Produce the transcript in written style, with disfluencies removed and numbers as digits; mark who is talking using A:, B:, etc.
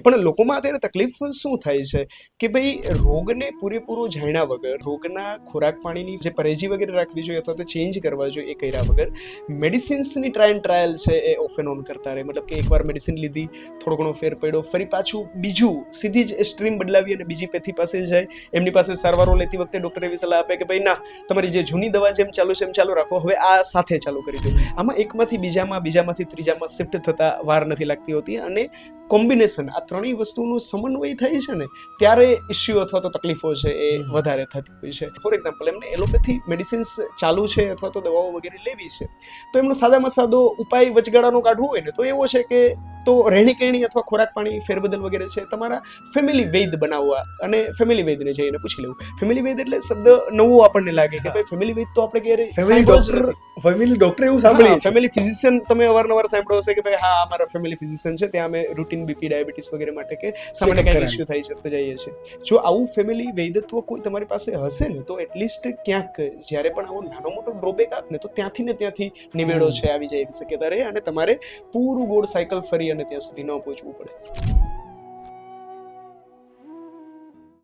A: પણ લોકોમાં અત્યારે તકલીફ શું થાય છે કે ભાઈ રોગને પૂરેપૂરો જાણ્યા વગર, રોગના ખોરાક પાણીની જે પરેજી વગેરે રાખવી જોઈએ અથવા તો ચેન્જ કરવા જોઈએ એ કર્યા વગર મેડિસિન્સની ટ્રાયલ છે એ ઓફ એન્ડ ઓન કરતા રહે. મતલબ કે એકવાર મેડિસિન લીધી, થોડો ઘણો ફેર પડ્યો, ફરી પાછું બીજું સીધી જ સ્ટ્રીમ બદલાવી અને બીજી પેથી પાસે જાય. એમની પાસે સારવારો લેતી વખતે ડૉક્ટર એવી સલાહ આપે કે ભાઈ ના, તમારી જે જૂની દવા જેમ ચાલુ છે એમ ચાલુ રાખો, હવે આ સાથે ચાલુ કરી દો. આમાં એકમાંથી બીજામાં, બીજામાંથી ત્રીજામાં શિફ્ટ થતા વાર નથી લાગતી હોતી. અને કોમ્બિનેશન આ ત્રણેય વસ્તુનું સમન્વય થાય છે ને ત્યારે ઇસ્યુ અથવા તો તકલીફો છે એ વધારે થતી હોય છે. ફોર એક્ઝામ્પલ, એમને એલોપેથી મેડિસિન્સ ચાલુ છે અથવા તો દવાઓ વગેરે લેવી છે, તો એમનો સાદામાં સાદો ઉપાય વચગાળાનો કાઢવો હોય ને તો એવો છે કે તો રહેણી કહેણી અથવા ખોરાક પાણી ફેરબદલ વગેરે છે તમારા ફેમિલી વૈદ બનાવવા અને ફેમિલી વૈદને જઈને પૂછી લેવું. ફેમિલી વૈદ એટલે શબ્દ નવો આપણને લાગે કે ભાઈ ફેમિલી વૈદ તો આપણે ક્યારે
B: ફેમિલી ડોક્ટર એવું સાંભળીએ.
A: ફેમિલી ફિઝિશિયન તમે અવારનવાર સાંભળો હશે કે ભાઈ હા અમારા ફેમિલી ફિઝિશિયન છે, ત્યાં અમે રૂટીન બીપી ડાયાબિટીસ વગેરે માટે કે સામાન્ય કંઈક ઇસ્યુ થાય છે તો જઈએ છીએ. જો આવું ફેમિલી વૈદત્વ કોઈ તમારી પાસે હશે ને તો એટલીસ્ટ ક્યાંક જ્યારે પણ આવો નાનો મોટો ડ્રોબેક આવે ને તો ત્યાંથી ને ત્યાંથી નિવેડો છે આવી જાય એવી શક્યતા રહે અને તમારે પૂરું ગોળ સાયકલ ફરી અને ત્યાં સુધી ન પહોંચવું પડે.